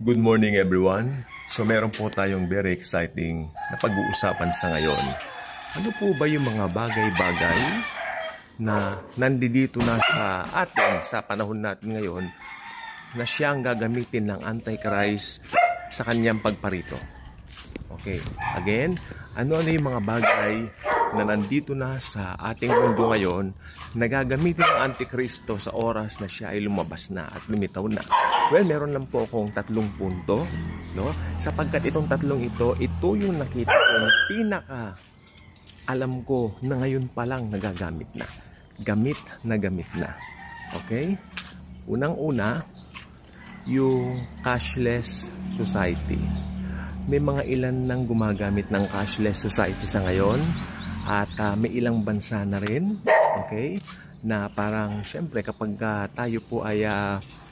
Good morning everyone. So meron po tayong very exciting na pag-uusapan sa ngayon. Ano po ba yung mga bagay-bagay na nandito na sa atin sa panahon natin ngayon na siyang gagamitin ng Antichrist sa kanyang pagparito? Okay, again, ano yung mga bagay na nandito na sa ating mundo ngayon na gagamitin ng Antikristo sa oras na siya ay lumabas na at lumitaw na? Well, meron lang po akong 3 punto, no? Sapagkat itong 3 ito yung nakita kong pinaka alam ko na ngayon pa lang nagagamit na. Gamit na. Okay? Unang-una, yung cashless society. May mga ilan nang gumagamit ng cashless society sa ngayon at may ilang bansa na rin, okay? Na parang syempre kapag tayo po ay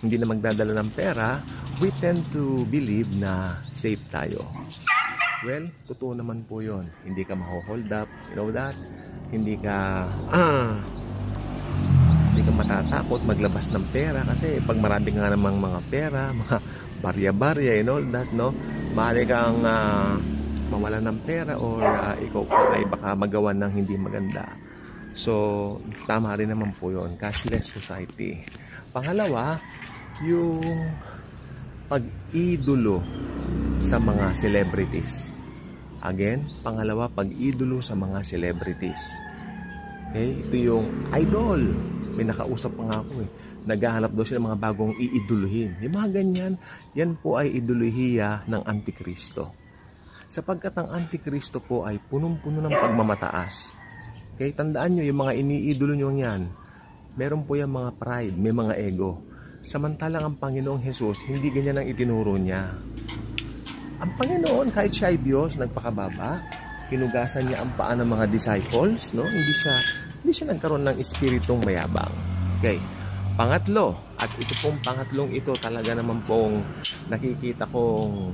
hindi na magdadala ng pera, we tend to believe na safe tayo. Well, totoo naman po yon. Hindi ka maho-hold up, you know that? Hindi ka matatakot maglabas ng pera kasi pag marami nga namang mga pera, mga barya-barya and all that, no? Maaari kang mawala ng pera or ikaw pa ay baka magawa ng hindi maganda. So, tama rin naman po yun. Cashless society. Pangalawa, yung pag-idolo sa mga celebrities. Again, pangalawa, pag-idolo sa mga celebrities. Okay? Ito yung idol. May nakausap pa nga ako eh. Naghahanap daw sila ng mga bagong iiduluhin. Yung mga ganyan, yan po ay idolohiya ng Antikristo. Sapagkat ang Antikristo po ay punong-puno ng pagmamataas. Okay, tandaan nyo, yung mga iniidolo nyo yan, meron po yung mga pride, may mga ego. Samantalang ang Panginoong Jesus, hindi ganyan ang itinuro niya. Ang Panginoon, kahit siya ay Diyos, nagpakababa, hinugasan niya ang paa ng mga disciples, no? Hindi siya nagkaroon ng espiritong mayabang. Okay. Pangatlo, at ito pong pangatlong ito talaga naman pong nakikita kong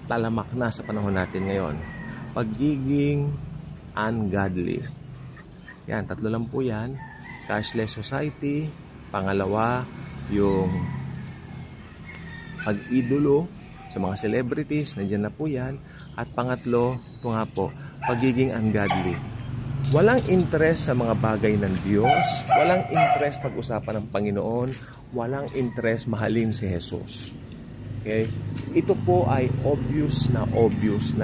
talamak na sa panahon natin ngayon. Pagiging ungodly. Yan, 3 lang po yan. Cashless society. Pangalawa, yung pag-idolo sa mga celebrities. Nandiyan na po yan. At pangatlo, ito nga po, pagiging ungodly. Walang interest sa mga bagay ng Diyos. Walang interest pag-usapan ng Panginoon. Walang interest mahalin si Jesus. Okay? Ito po ay obvious na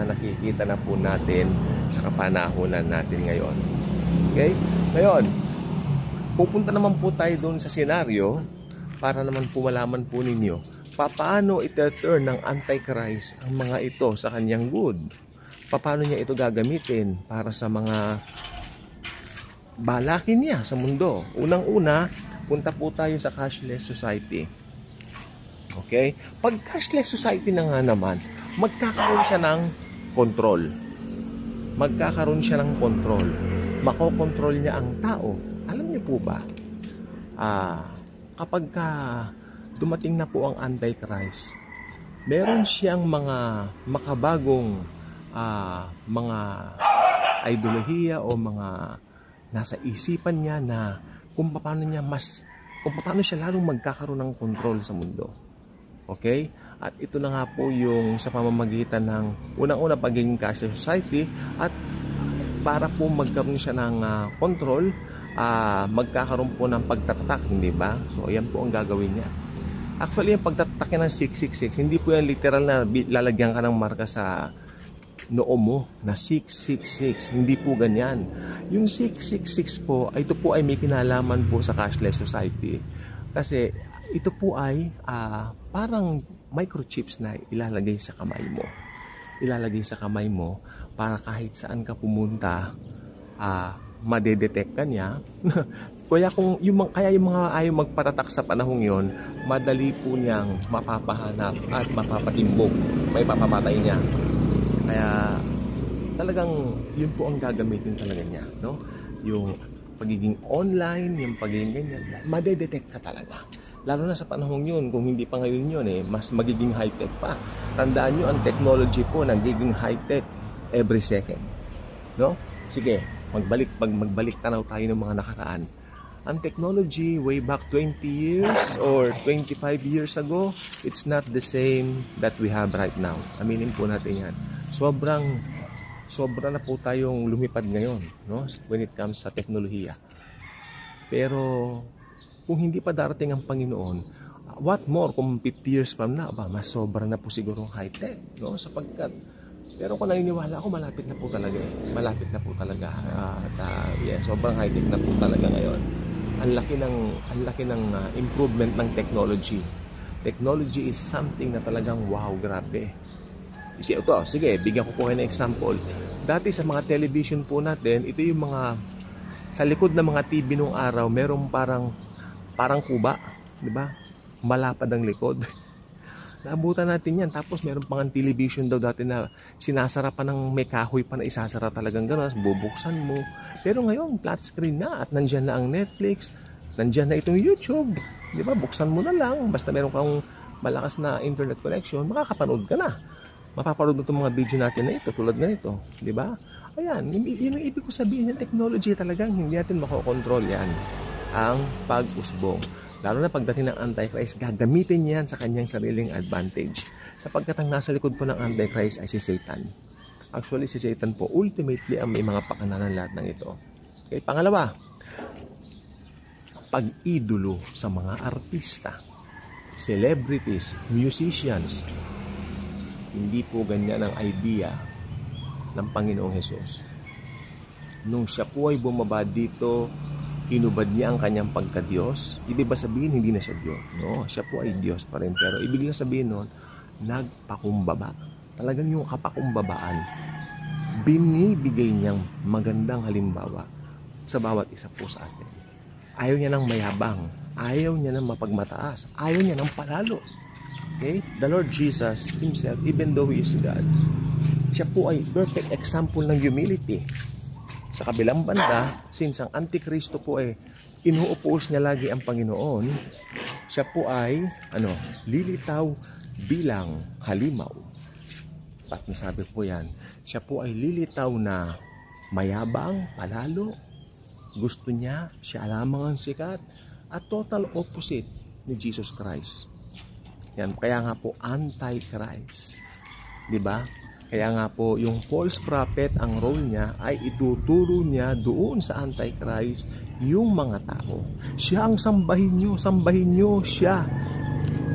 nakikita na po natin sa kapanahonan natin ngayon. Okay? Ngayon, pupunta naman po tayo doon sa senaryo para naman po malaman po ninyo paano ite-turn ng Antichrist ang mga ito sa kanyang good. Paano niya ito gagamitin para sa mga balakin niya sa mundo. Unang-una, punta po tayo sa cashless society. Okay? Pag cashless society na nga naman, magkakaroon siya ng control. Makokontrol niya ang tao. Alam niyo po ba, kapag dumating na po ang Antichrist, meron siyang mga makabagong mga ideolohiya o mga nasa isipan niya na kung paano siya lalong magkakaroon ng control sa mundo. Okay? At ito na nga po yung sa pamamagitan ng unang-una pagiging cashless society at para po magkaroon siya ng control, magkakaroon po ng pagtatatak, hindi ba? So, ayan po ang gagawin niya. Actually, yung pagtatatak niya ng 666, hindi po yan literal na lalagyan ka ng marka sa noo mo na 666. Hindi po ganyan. Yung 666 po, ito po ay may kinalaman po sa cashless society. Kasi ito po ay parang microchips na ilalagay sa kamay mo. Ilalagay sa kamay mo para kahit saan ka pumunta, madedetect ka niya. Kaya yung mga ayaw magpatatak sa panahong yon, madali po niyang mapapahanap at mapapatimbog. May papapatay niya. Kaya talagang yun po ang gagamitin talaga niya, no? Yung pagiging online, yung pagiging ganyan, madedetect ka talaga. Lalo na sa panahong yun, kung hindi pa ngayon yun mas magiging high-tech pa. Tandaan nyo, ang technology po nagiging high-tech every second, no? Sige, magbalik tanaw tayo ng mga nakaraan. Ang technology way back 20 years or 25 years ago, it's not the same that we have right now. Aminin po natin yan. Sobra na po tayong lumipad ngayon, no? When it comes sa teknolohiya. Pero kung hindi pa darating ang Panginoon, what more kung 50 years from now, mas sobra na po siguro high-tech, no? Sapagkat, pero kung naniniwala ako, malapit na po talaga eh. Malapit na po talaga. Sobrang high-tech na po talaga ngayon. Ang laki ng improvement ng technology. Technology is something na talagang wow, grabe. Sige, bigyan ko po kayo ng example. Dati sa mga television po natin, ito yung mga, sa likod ng mga TV nung araw, merong parang kuba, di ba? Malapad ang likod. Naabutan natin yan. Tapos meron pang television daw dati na sinasara pa ng may kahoy pa na isasara talagang gano'n. Bubuksan mo. Pero ngayon, flat screen na at nandyan na ang Netflix. Nandyan na itong YouTube. Di ba? Buksan mo na lang. Basta meron kang malakas na internet connection, makakapanood ka na. Mapapanood mo itong mga video natin na ito, tulad na ito. Di ba? Ayan, yun ang ibig ko sabihin. Yung technology talagang hindi natin makokontrol yan. Ang pag-usbong. Lalo na pagdating ng Antichrist, gagamitin niya yan sa kanyang sariling advantage. Sapagkat ang nasa likod po ng Antichrist ay si Satan. Actually, si Satan po, ultimately, ang may mga pakananan lahat ng ito. Okay, pangalawa, pag-idolo sa mga artista, celebrities, musicians. Hindi po ganyan ang idea ng Panginoong Hesus. Nung siya po ay bumaba dito, inubad niya ang kanyang pagka-Diyos. Ibig ba sabihin, hindi na siya Diyos? No, siya po ay Diyos pa rin. Pero ibig sabihin nun, nagpakumbaba. Talagang yung kapakumbabaan, binibigay niyang magandang halimbawa sa bawat isa po sa atin. Ayaw niya ng mayabang. Ayaw niya ng mapagmataas. Ayaw niya ng palalo. Okay? The Lord Jesus Himself, even though He is God, siya po ay perfect example ng humility. Sa kabilang banda, since ang Antikristo po ay inuupos niya lagi ang Panginoon, siya po ay lilitaw bilang halimaw. At nasabi po yan, siya po ay lilitaw na mayabang, palalo. Gusto niya, siya lamang ang sikat at total opposite ni Jesus Christ. Yan, kaya nga po Antichrist. 'Di ba? Kaya nga po, yung false prophet, ang role niya ay ituturo niya doon sa Antichrist yung mga tao. Siya ang sambahin nyo siya.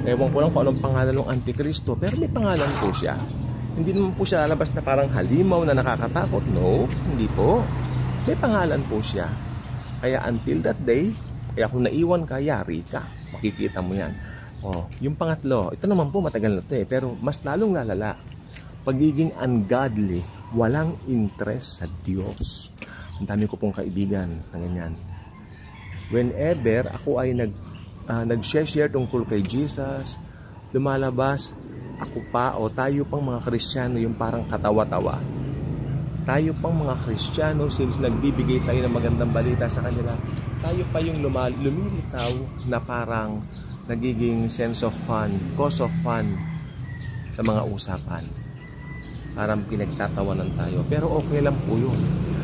Ewan ko lang kung anong pangalan ng Antikristo, pero may pangalan po siya. Hindi naman po siya lalabas na parang halimaw na nakakatakot. No, hindi po. May pangalan po siya. Kaya until that day, kaya kung naiwan ka, yari ka. Makikita mo yan. Yung pangatlo, ito naman po matagal na ito pero mas lalong lalala. Pagiging ungodly, walang interest sa Diyos. Ang dami ko pong kaibigan na ganyan. Whenever ako ay nag-share tungkol kay Jesus, lumalabas ako pa o tayo pang mga Kristiyano yung parang katawa-tawa. Tayo pang mga Kristiyano, since nagbibigay tayo ng magandang balita sa kanila, tayo pa yung lumilitaw na parang nagiging sense of fun, cause of fun sa mga usapan. Parang pinagtatawanan tayo. Pero okay lang po yun.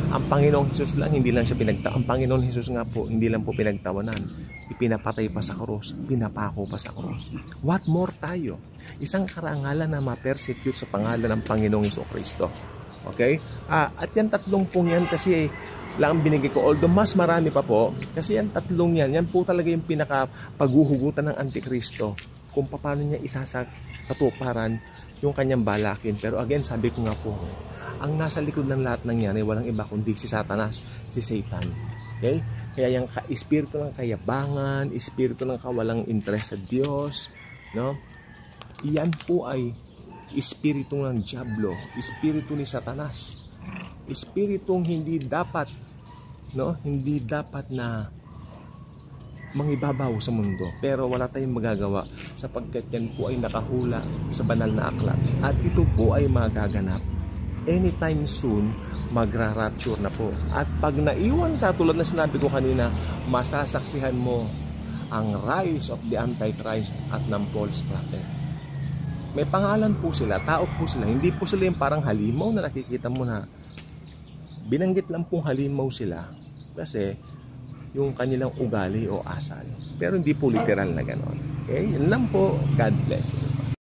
Ang Panginoong Hesus lang, hindi lang siya pinagtawanan. Ang Panginoong Hesus nga po, hindi lang po pinagtawanan. Ipinapatay pa sa krus, pinapako pa sa krus. What more tayo? Isang karangalan na ma-persecute sa pangalan ng Panginoong Hesukristo. Okay? At yan tatlong pong yan kasi lang binigay ko. Although mas marami pa po, kasi yan tatlong yan po talaga yung pinaka-paghuhugutan ng Antikristo. Kung paano niya isasakatuparan yung kanyang balakin. Pero again, sabi ko nga po, ang nasa likod ng lahat ng yan ay walang iba kundi si Satanas, si Satan. Okay? Kaya yung espiritu ng kayabangan, espiritu ng kawalang interes sa Diyos, no? Iyan po ay espiritu ng Diablo, espiritu ni Satanas. Espiritong hindi dapat na mangibabaw sa mundo, pero wala tayong magagawa sapagkat yan po ay nakahula sa banal na aklat at ito po ay magaganap anytime soon. Magra-rapture na po at pag naiwan ka, tulad na sinabi ko kanina, masasaksihan mo ang rise of the Antichrist at ng false prophet. May pangalan po sila, tao po sila, hindi po sila yung parang halimaw na nakikita mo na binanggit lang pong halimaw sila kasi yung kanilang ugali o asal. Pero hindi po literal na ganon. Okay? Yun lang po. God bless.